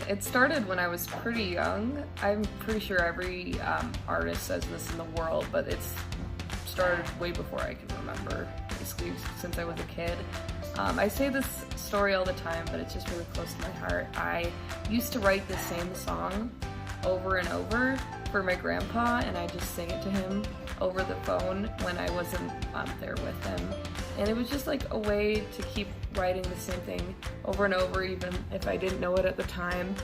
It started when I was pretty young. I'm pretty sure every artist says this in the world, but it's started way before I can remember, basically since I was a kid. I say this story all the time, but it's just really close to my heart. I used to write the same song over and over for my grandpa, and I just sing it to him over the phone when I wasn't there with him. And it was just like a way to keep writing the same thing over and over, even if I didn't know it at the time.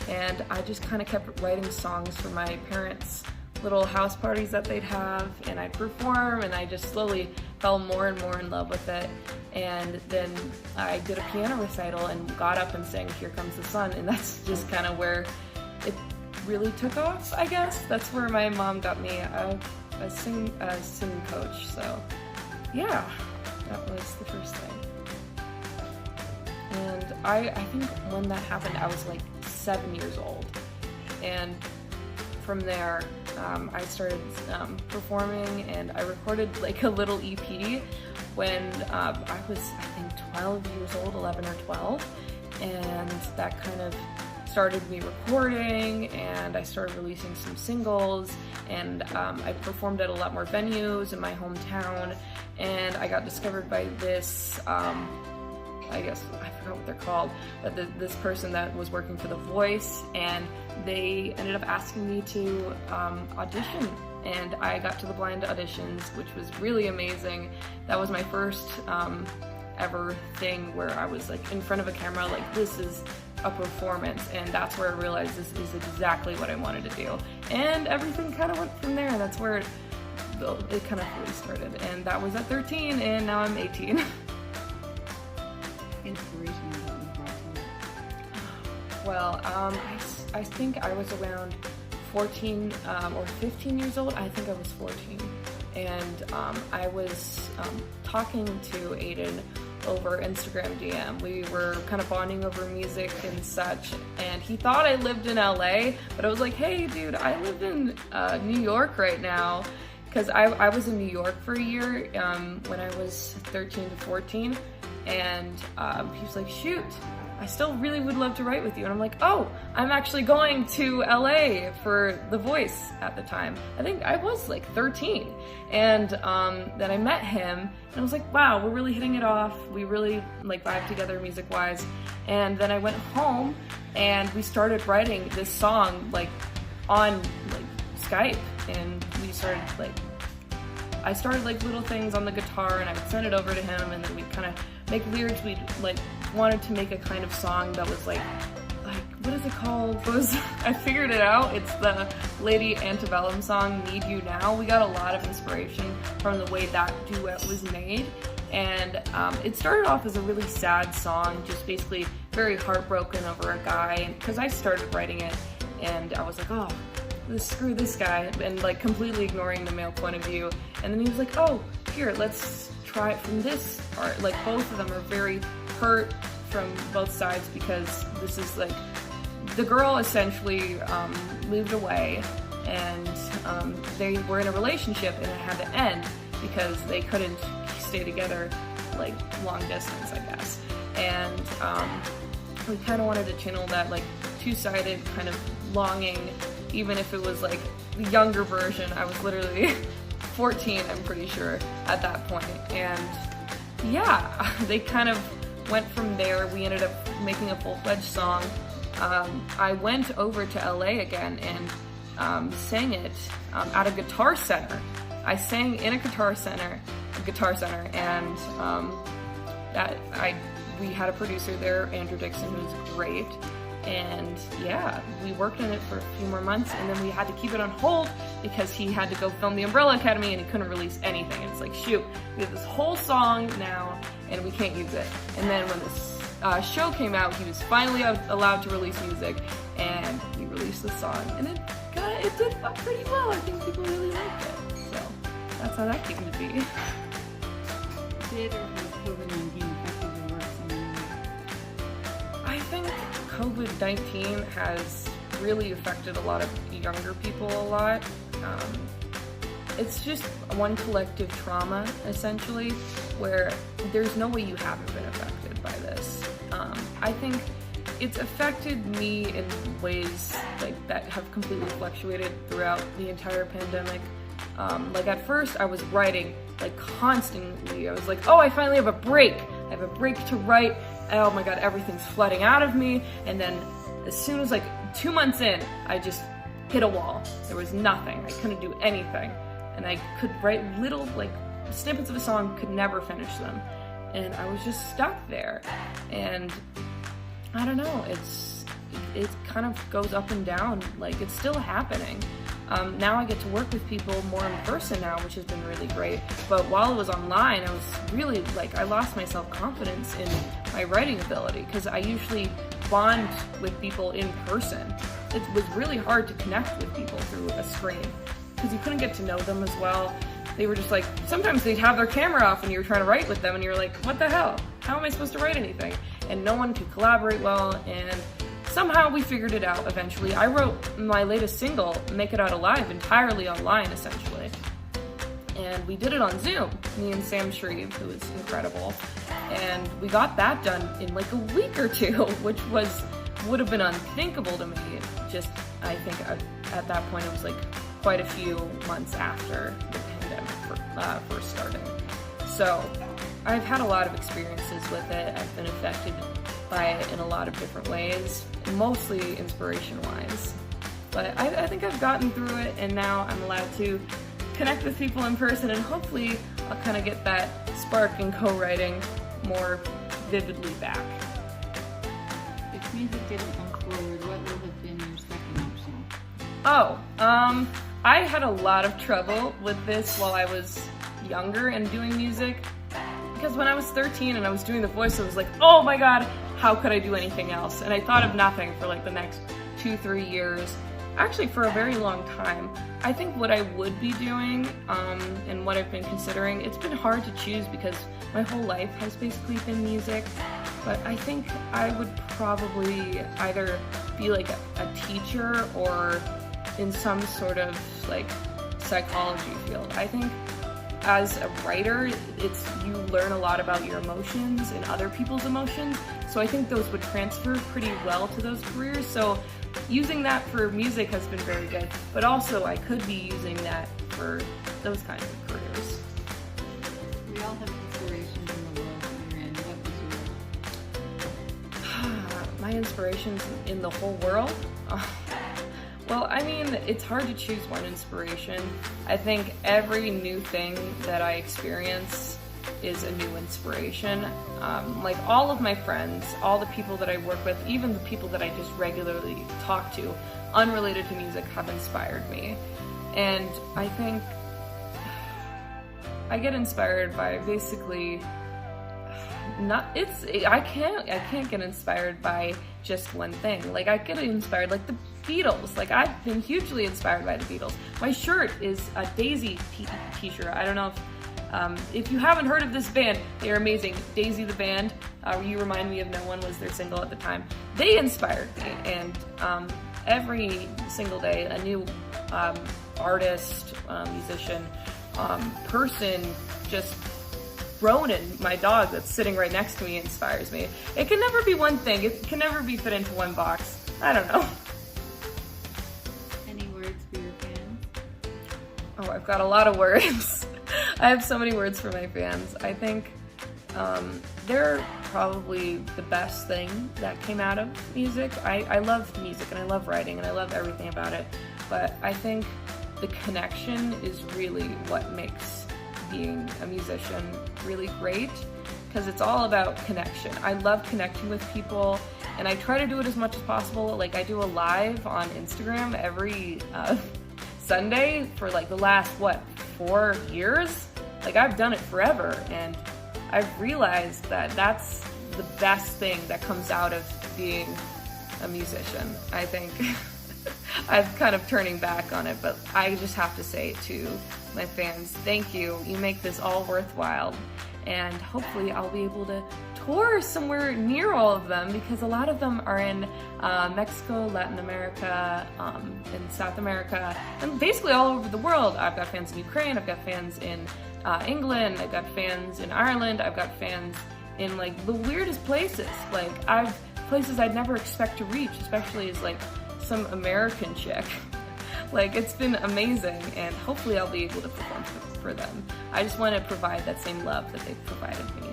And I just kind of kept writing songs for my parents' little house parties that they'd have, and I'd perform, and I just slowly fell more and more in love with it. And then I did a piano recital and got up and sang Here Comes the Sun, and that's just kind of where it really took off, I guess. That's where my mom got me a singing coach, so yeah, that was the first thing. And I think when that happened, I was like 7 years old, and from there I started performing, and I recorded like a little EP when I was, I think, 12 years old, 11 or 12, and that kind of started me recording, and I started releasing some singles, and I performed at a lot more venues in my hometown, and I got discovered by this, I guess, I forgot what they're called, but this person that was working for The Voice, and they ended up asking me to audition, and I got to the blind auditions, which was really amazing. That was my first ever thing where I was like in front of a camera, like this is a performance, and that's where I realized this is exactly what I wanted to do. And everything kind of went from there, and that's where it kind of fully started. And that was at 13, and now I'm 18. Inspiration is what you brought to it. Well, I think I was around 14 or 15 years old. I think I was 14, and I was talking to Aiden over Instagram DM. We were kind of bonding over music and such, and he thought I lived in LA, but I was like, hey dude, I live in New York right now, because I was in New York for a year when I was 13 to 14, and he was like, shoot, I still really would love to write with you. And I'm like, oh, I'm actually going to LA for The Voice at the time. I think I was like 13. And then I met him, and I was like, wow, we're really hitting it off. We really like vibe together music-wise. And then I went home, and we started writing this song like on like Skype, and we started like, I started like little things on the guitar, and I would send it over to him, and then we'd kind of make lyrics. We like wanted to make a kind of song that was like what is it called? I figured it out. It's the Lady Antebellum song, Need You Now. We got a lot of inspiration from the way that duet was made. And it started off as a really sad song, just basically very heartbroken over a guy. Because I started writing it, and I was like, oh, screw this guy, and like completely ignoring the male point of view. And then he was like, oh, here, let's try it from this part. Like both of them are very hurt from both sides, because this is like, the girl essentially moved away, and they were in a relationship, and it had to end because they couldn't stay together like long distance, I guess. And we kind of wanted to channel that like two-sided kind of longing, even if it was like the younger version. I was literally 14, I'm pretty sure, at that point. And yeah, they kind of went from there. We ended up making a full-fledged song. I went over to LA again and sang it at a guitar center. I sang in a guitar center, and we had a producer there, Andrew Dixon, who was great. And yeah, we worked on it for a few more months, and then we had to keep it on hold because he had to go film the Umbrella Academy, and he couldn't release anything. And it's like, shoot, we have this whole song now, and we can't use it. And then when this show came out, he was finally allowed to release music, and he released the song, and it did pretty well. I think people really liked it. So that's how that came to be. Did or has COVID-19 affected your work in any way? I think COVID-19 has really affected a lot of younger people a lot. It's just one collective trauma, essentially, where there's no way you haven't been affected by this. I think it's affected me in ways like that have completely fluctuated throughout the entire pandemic. Like at first I was writing like constantly. I was like, oh, I finally have a break. I have a break to write. Oh my God, everything's flooding out of me. And then as soon as like 2 months in, I just hit a wall. There was nothing. I couldn't do anything. And I could write little like snippets of a song, could never finish them. And I was just stuck there. And I don't know, it kind of goes up and down. Like, it's still happening. Now I get to work with people more in person now, which has been really great. But while it was online, I was really like, I lost my self-confidence in my writing ability, because I usually bond with people in person. It was really hard to connect with people through a screen, because you couldn't get to know them as well. They were just like, sometimes they'd have their camera off and you were trying to write with them and you're like, what the hell? How am I supposed to write anything? And no one could collaborate well, and somehow we figured it out eventually. I wrote my latest single, Make It Out Alive, entirely online essentially. And we did it on Zoom, me and 𝐯𝐤𝐬𝐜𝐿, who is incredible. And we got that done in like a week or two, which would have been unthinkable to me. Just, I think at that point it was like quite a few months after the pandemic first started. So I've had a lot of experiences with it. I've been affected by it in a lot of different ways, mostly inspiration-wise. But I think I've gotten through it, and now I'm allowed to connect with people in person, and hopefully I'll kind of get that spark in co-writing more vividly back. If music didn't come forward, what would have been your second option? Oh, I had a lot of trouble with this while I was younger and doing music, because when I was 13 and I was doing the voice, I was like, oh my God, how could I do anything else? And I thought of nothing for like the next 2-3 years, actually for a very long time. I think what I would be doing, and what I've been considering, it's been hard to choose because my whole life has basically been music, but I think I would probably either be like a teacher or in some sort of like psychology field. I think as a writer, you learn a lot about your emotions and other people's emotions, so I think those would transfer pretty well to those careers. So using that for music has been very good, but also I could be using that for those kinds of careers. We all have inspirations in the world that you're in. What was yours? My inspirations in the whole world? Well, I mean, it's hard to choose one inspiration. I think every new thing that I experience is a new inspiration. Like all of my friends, all the people that I work with, even the people that I just regularly talk to, unrelated to music, have inspired me. And I think I get inspired by basically I can't get inspired by just one thing. Like I get inspired, like the Beatles. Like I've been hugely inspired by the Beatles. My shirt is a Daisy t-shirt. I don't know if you haven't heard of this band, they're amazing. Daisy the band, You Remind Me of No One was their single at the time. They inspired me, and every single day a new artist, musician, person, just Ronan, my dog that's sitting right next to me, inspires me. It can never be one thing. It can never be fit into one box. I don't know. Any words for your fans? Oh, I've got a lot of words. I have so many words for my fans. I think they're probably the best thing that came out of music. I love music, and I love writing, and I love everything about it. But I think the connection is really what makes being a musician really great, because it's all about connection. I love connecting with people, and I try to do it as much as possible. Like I do a live on Instagram every Sunday for like the last 4 years. Like I've done it forever, and I've realized that that's the best thing that comes out of being a musician. I think I'm kind of turning back on it, but I just have to say to my fans, thank you. You make this all worthwhile, and hopefully I'll be able to tour somewhere near all of them, because a lot of them are in Mexico, Latin America, and South America, and basically all over the world. I've got fans in Ukraine, I've got fans in England, I've got fans in Ireland, I've got fans in like the weirdest places. Like I've places I'd never expect to reach, especially as like some American chick. Like, it's been amazing, and hopefully I'll be able to perform for them. I just want to provide that same love that they've provided me.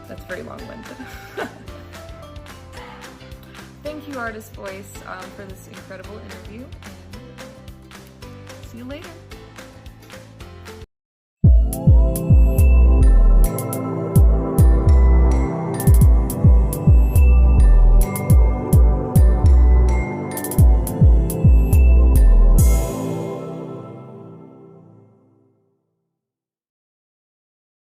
That's very long-winded. Thank you, Artist Voice, for this incredible interview. See you later.